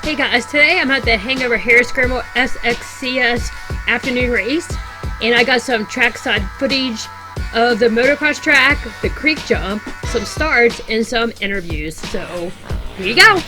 Hey guys, today I'm at the Hangover Hare Scramble Sxcs afternoon race, and I got some trackside footage of the motocross track, the creek jump, some starts, and some interviews. So, here you go!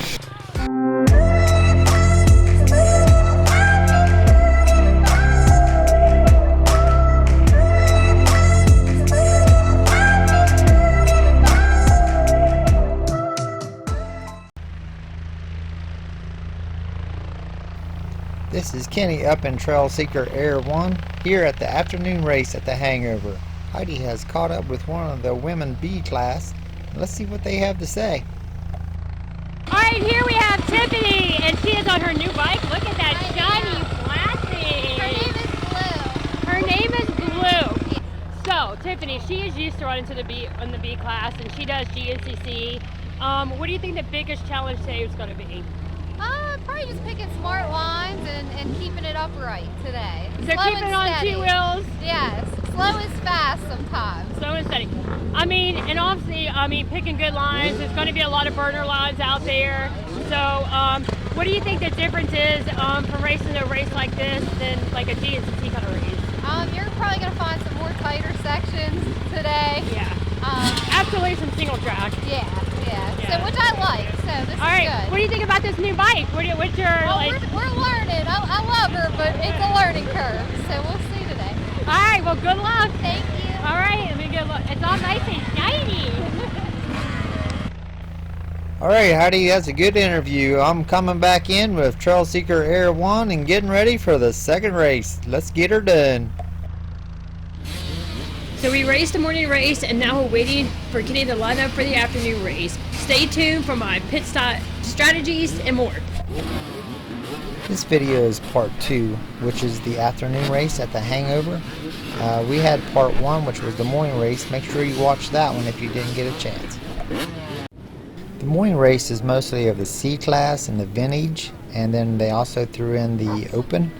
This is Kenny up in Trail Seeker Air 1 here at the afternoon race at the Hangover. Heidi has caught up with one of the women B class. Let's see what they have to say. Alright, here we have Tiffany, and she is on her new bike. Look at that shiny plastic. Her name is Blue. So, Tiffany, she is used to running to the B on the B class, and she does GNCC. What do you think the biggest challenge today is going to be? Probably just picking smart lines and keeping it upright today. So keeping it on two wheels? Yes. Slow is fast sometimes. Slow and steady. I mean, and obviously, picking good lines. There's going to be a lot of burner lines out there. So, what do you think the difference is from racing a race like this than like a GNCC kind of race? You're probably going to find some more tighter sections today. Yeah. Absolutely some single track. Yeah. So, which I like. So this is good. What do you think about this new bike? What's your we're learning. I love her, but it's a learning curve. So we'll see today. All right. Well, good luck. Thank you. All right. Let me good luck. It's all nice and shiny. All right, Heidi, that's a good interview. I'm coming back in with Trail Seeker Air 1 and getting ready for the second race. Let's get her done. So we raced the morning race, and now we're waiting for getting the lineup for the afternoon race. Stay tuned for my pit stop strategies and more. This video is part 2, which is the afternoon race at the Hangover. We had part 1, which was the morning race. Make sure you watch that one if you didn't get a chance. The morning race is mostly of the C class and the vintage, and then they also threw in the open.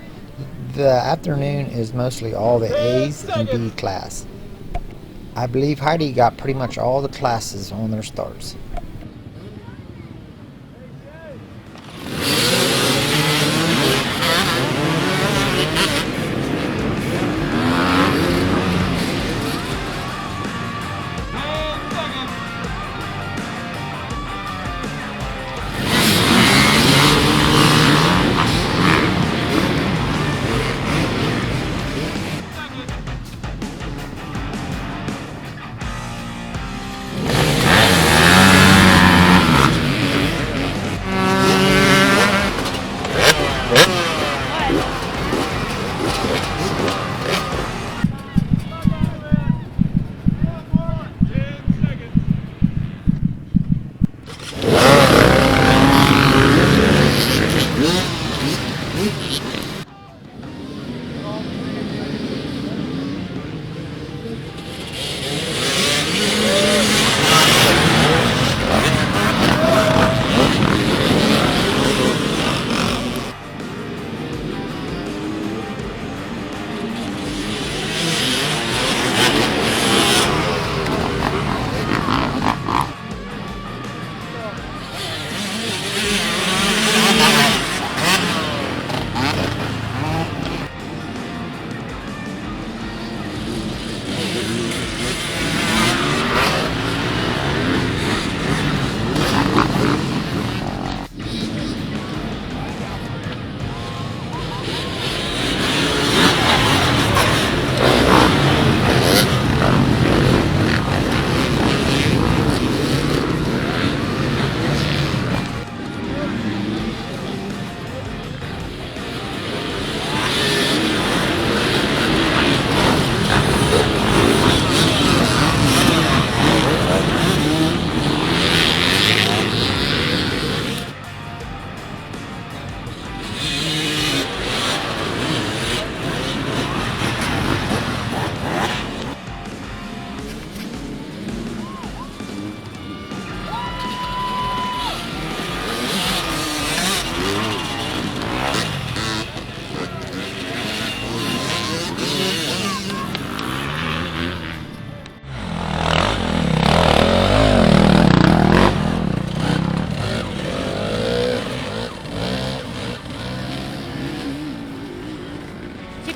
The afternoon is mostly all the A's and B class. I believe Heidi got pretty much all the classes on their starts.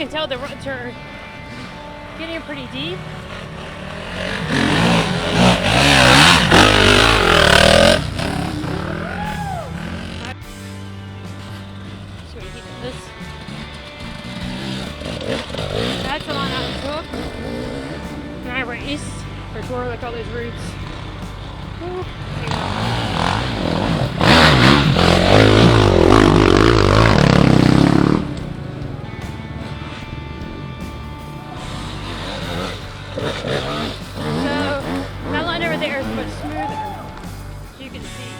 can tell the ruts are getting pretty deep. So we keep this. That's the line I took when I raced for tour, like all those roots. Woo. That line over there is much smoother, as you can see.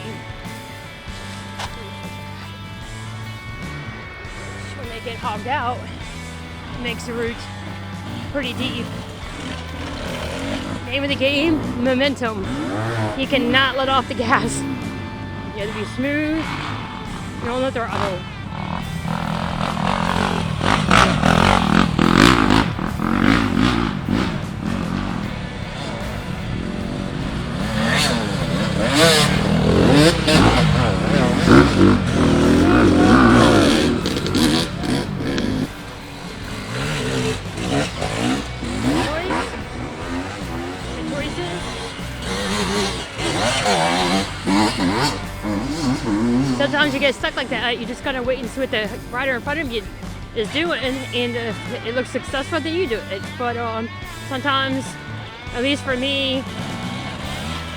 When they get hogged out, it makes the roots pretty deep. Name of the game, momentum. You cannot let off the gas. You have to be smooth. You don't let the throttle. Sometimes you get stuck like that. You just gotta wait and see what the rider in front of you is doing, and it looks successful, then you do it. But sometimes, at least for me,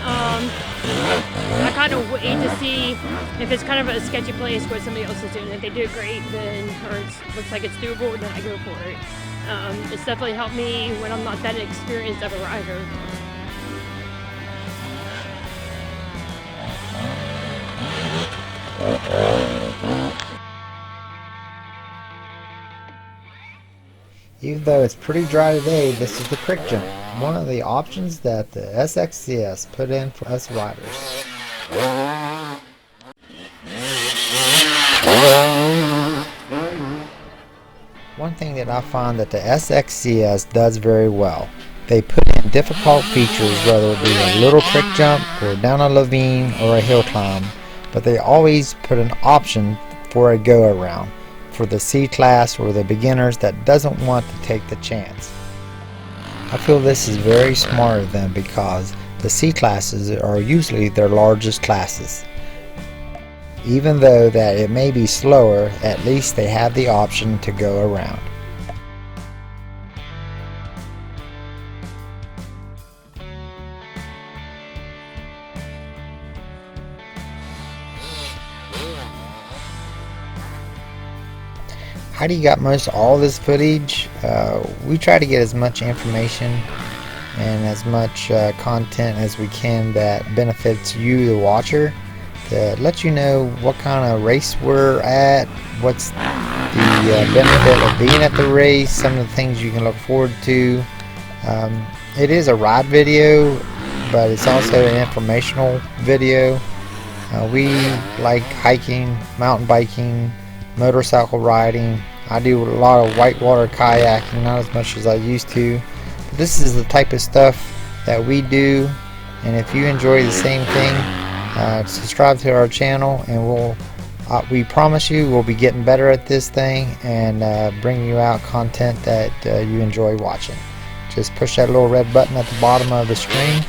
I kind of wait to see if it's kind of a sketchy place what somebody else is doing. If they do it great, then or it looks like it's doable, then I go for it. It's definitely helped me when I'm not that experienced of a rider. Even though it's pretty dry today, this is the creek jump, one of the options that the Sxcs put in for us riders. One thing that I find that the Sxcs does very well, they put in difficult features, whether it be a little creek jump or down a ravine or a hill climb, but they always put an option for a go around for the C class or the beginners that doesn't want to take the chance. I feel this is very smart of them because the C classes are usually their largest classes. Even though that it may be slower, at least they have the option to go around. Heidi got most all this footage. We try to get as much information and as much content as we can that benefits you, the watcher, to let you know what kind of race we're at, what's the benefit of being at the race, some of the things you can look forward to. It is a ride video, but it's also an informational video. We like hiking, mountain biking, motorcycle riding. I do a lot of whitewater kayaking, not as much as I used to, but this is the type of stuff that we do, and if you enjoy the same thing, subscribe to our channel, and we promise you we'll be getting better at this thing and bringing you out content that you enjoy watching. Just push that little red button at the bottom of the screen,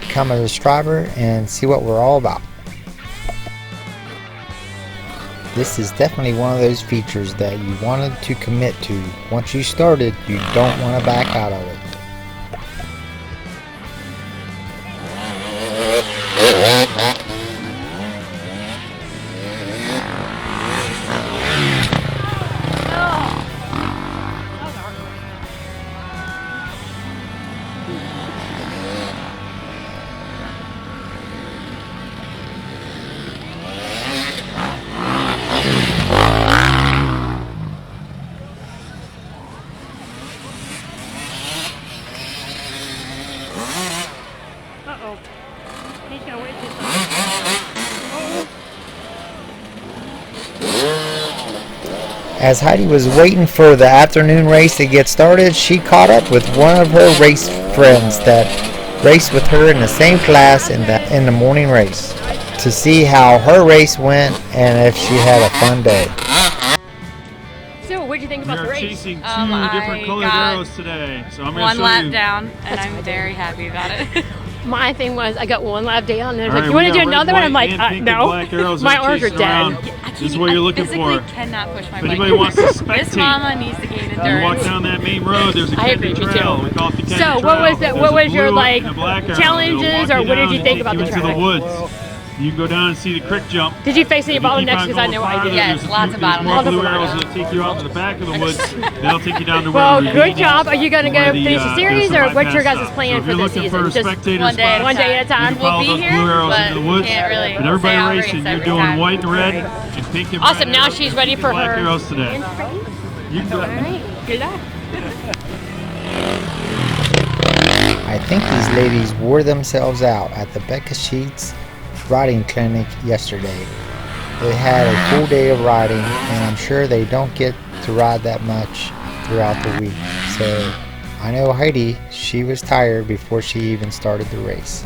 become a subscriber, and see what we're all about. This is definitely one of those features that you wanted to commit to. Once you started, you don't want to back out of it. He's gonna wait this As Heidi was waiting for the afternoon race to get started, she caught up with one of her race friends that raced with her in the same class in the morning race to see how her race went and if she had a fun day. Still what did you think about the We're race? chasing two different colored arrows today, so I'm going to one show lap you. down, and I'm very happy about it. My thing was, I got one lap down, and they're like, Alright, "You want we to do got another red, one?" I'm white, like, and pink and "No." black arrows My that are arms are chasing dead. around. This is what you're looking physically for. cannot push my If bike. anybody wants to This spectate, mama needs to gain you walk endurance. down that main road, there's a I Kendra agree with you, trail. too. We call it the Kendra So, what trail. was the- There's what a was your, blue like, and a black arrow. challenges, It'll walk or you what did down you and think take about you the into track? the woods. You can go down and see the creek jump. Did you face any If you keep bottlenecks? on Because I going know I farther, did. Yes, there's lots of there's more bottlenecks. blue arrows that take you out to the back of the woods. They'll take you down to Well, where good job. Are you going to go finish the series, or what's your guys' plan for this season? Just one day at a one day at a time. We'll be here, blue arrows but into the woods. can't really And everybody say I'll racing, race you're every doing time. white and red and pink and Awesome. red Now arrows she's ready and for black her. arrows today. You can do it. Good luck. I think these ladies wore themselves out at the Sxcs riding clinic yesterday. They had a full day of riding, and I'm sure they don't get to ride that much throughout the week. So I know Heidi, she was tired before she even started the race.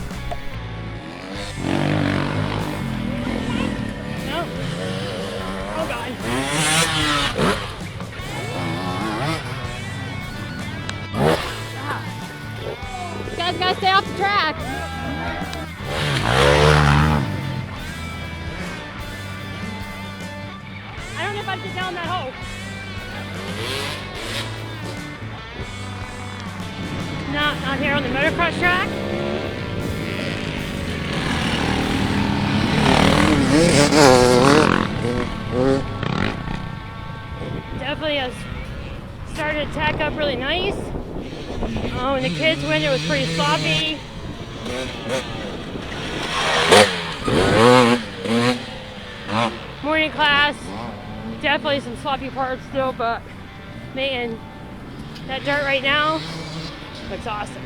No. Oh, God. You guys got to stay off the track. I don't know if I can get down that hole. Not here on the motocross track. Definitely has started to tack up really nice. When the kids went, it was pretty sloppy. Morning class, definitely some sloppy parts still, but man, that dirt right now looks awesome.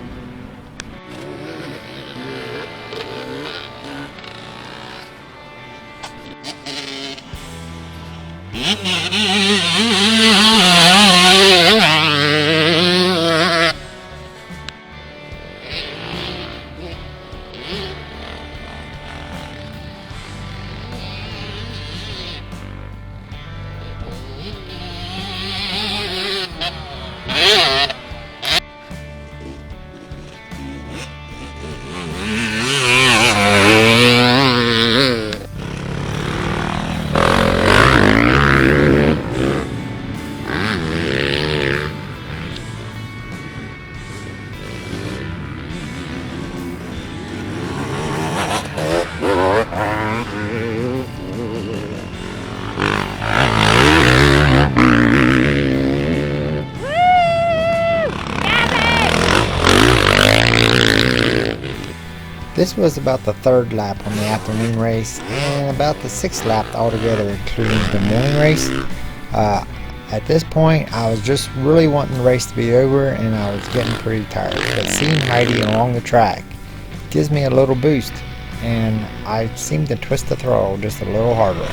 This was about the third lap on the afternoon race and about the sixth lap altogether, including the morning race. At this point, I was just really wanting the race to be over, and I was getting pretty tired. But seeing Heidi along the track gives me a little boost, and I seem to twist the throttle just a little harder.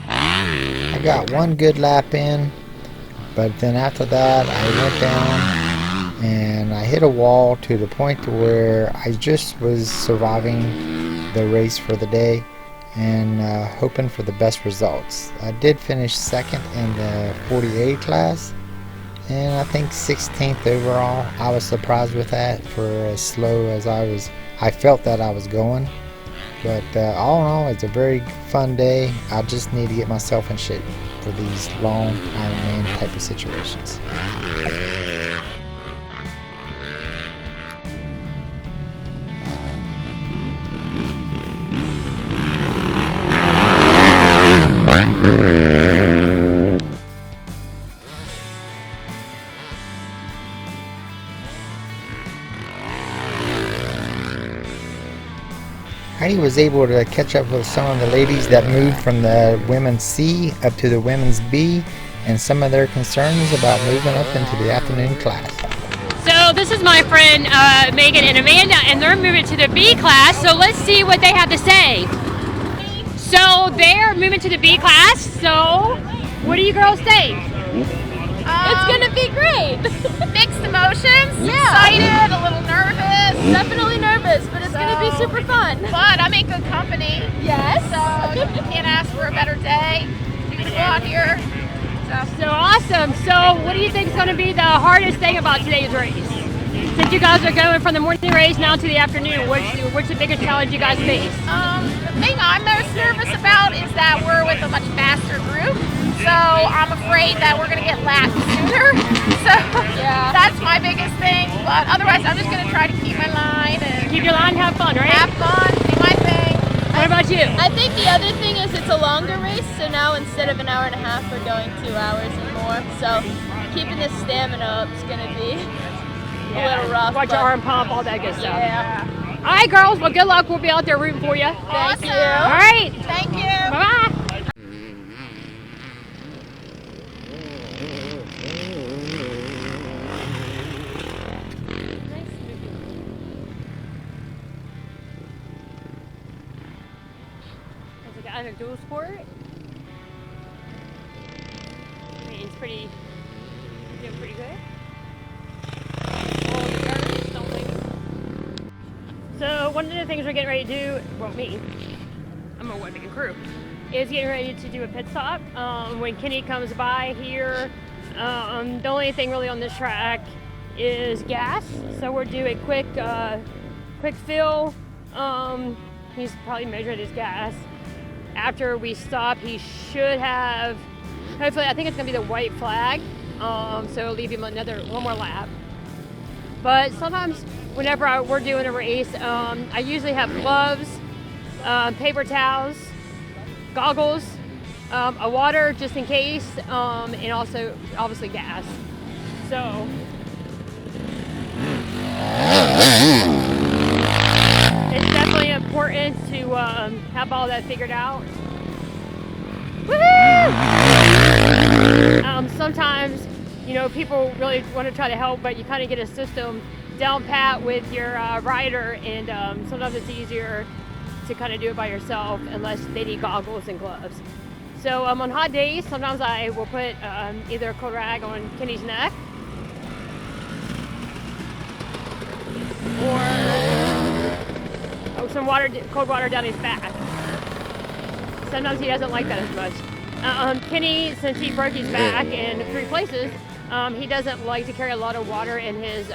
I got one good lap in, but then after that I went down and I hit a wall to the point to where I just was surviving the race for the day and hoping for the best results. I did finish second in the 48 class and I think 16th overall. I was surprised with that for as slow as I felt that I was going. But all in all, it's a very fun day. I just need to get myself in shape for these long Ironman type of situations. Heidi was able to catch up with some of the ladies that moved from the women's C up to the women's B, and some of their concerns about moving up into the afternoon class. So this is my friend Megan and Amanda, and they're moving to the B class. So let's see what they have to say. So they're moving to the B class. So what do you girls think? It's gonna be great. Mixed emotions. Yeah. Excited, a little nervous. Definitely nervous, but it's gonna be super fun. But I'm in good company. Yes. So you can't ask for a better day. You can go out here. So awesome. So what do you think is going to be the hardest thing about today's race? Since you guys are going from the morning race now to the afternoon, what's the biggest challenge you guys face? The thing I'm most nervous about is that we're with a much faster group. So I'm afraid that we're going to get lapped sooner. So that's my biggest thing. But otherwise, I'm just going to try to keep my line and keep your line, have fun, right? Have fun, do my thing. What about you? I think the other thing is it's a longer race, so now instead of an hour and a half, we're going 2 hours and more. So keeping the stamina up is going to be a little rough. Watch your arm pump, all that good stuff. Yeah. All right, girls. Well, good luck. We'll be out there rooting for you. Awesome. Thank you. All right. Thank you. Bye-bye. On a dual sport. I mean, it's doing pretty good. All the turns, don't leave. So one of the things we're getting ready to do, well, me, I'm a one big crew, is getting ready to do a pit stop. When Kenny comes by here, the only thing really on this track is gas. So we'll do a quick fill. He's probably measured his gas. After we stop, he should have, hopefully, I think it's going to be the white flag, so it'll leave him one more lap. But sometimes, whenever we're doing a race, I usually have gloves, paper towels, goggles, a water just in case, and also, obviously, gas. So, it's definitely important to have all that figured out. Woohoo! Sometimes, people really want to try to help, but you kind of get a system down pat with your rider, and sometimes it's easier to kind of do it by yourself unless they need goggles and gloves. So on hot days, sometimes I will put either a cold rag on Kenny's neck or some cold water down his back. Sometimes he doesn't like that as much. Kenny, since he broke his back in 3 places, he doesn't like to carry a lot of water in his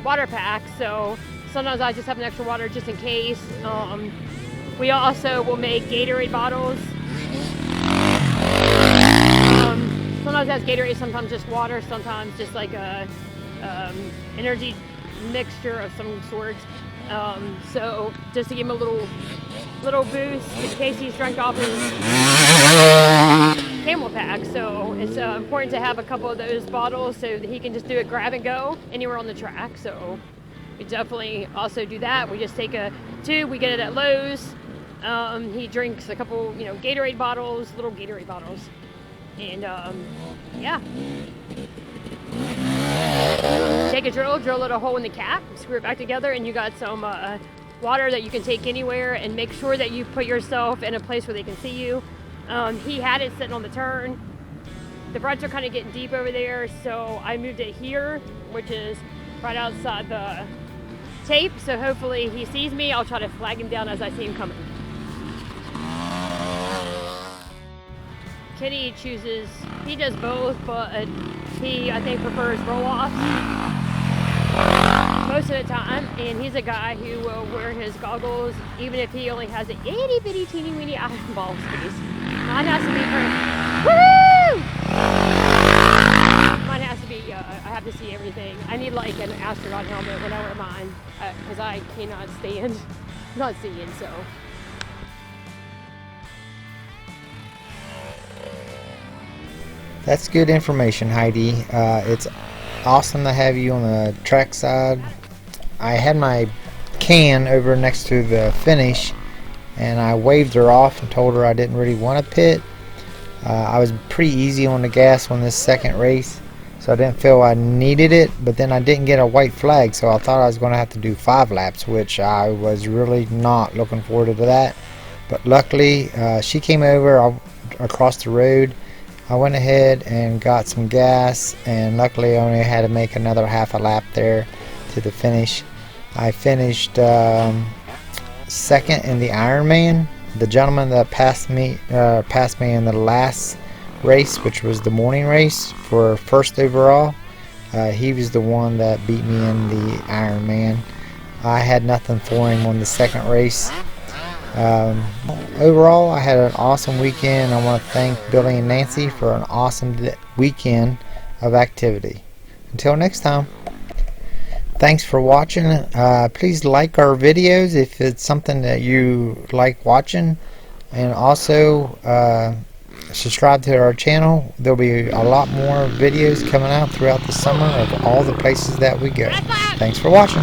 water pack. So sometimes I just have an extra water just in case. We also will make Gatorade bottles. Sometimes that's Gatorade, sometimes just water, sometimes just like a energy mixture of some sort. So just to give him a little boost in case he's drunk off his camel pack. So it's important to have a couple of those bottles so that he can just do a grab and go anywhere on the track. So we definitely also do that. We just take a tube, we get it at Lowe's. He drinks a couple, Gatorade bottles, little Gatorade bottles. And yeah. Take a drill it a hole in the cap, screw it back together, and you got some water that you can take anywhere, and make sure that you put yourself in a place where they can see you. He had it sitting on the turn. The ruts are kind of getting deep over there, so I moved it here, which is right outside the tape, so hopefully he sees me. I'll try to flag him down as I see him coming. Kenny he does both, but he, I think, prefers roll-offs most of the time, and he's a guy who will wear his goggles even if he only has an itty-bitty, teeny-weeny eyeball space. Mine has to be woohoo! Mine has to be, I have to see everything. I need like an astronaut helmet when I wear mine, because I cannot stand not seeing, so. That's good information, Heidi. It's awesome to have you on the track side. I had my can over next to the finish, and I waved her off and told her I didn't really want to pit. I was pretty easy on the gas on this second race, so I didn't feel I needed it, but then I didn't get a white flag, so I thought I was going to have to do 5 laps, which I was really not looking forward to that. But luckily, she came over across the road. I went ahead and got some gas, and luckily I only had to make another half a lap there to the finish. I finished second in the Ironman. The gentleman that passed me in the last race, which was the morning race, for first overall, he was the one that beat me in the Ironman. I had nothing for him on the second race. Overall, I had an awesome weekend. I want to thank Billy and Nancy for an awesome weekend of activity. Until next time, thanks for watching. Please like our videos if it's something that you like watching, and also subscribe to our channel. There'll be a lot more videos coming out throughout the summer of all the places that we go. Thanks for watching.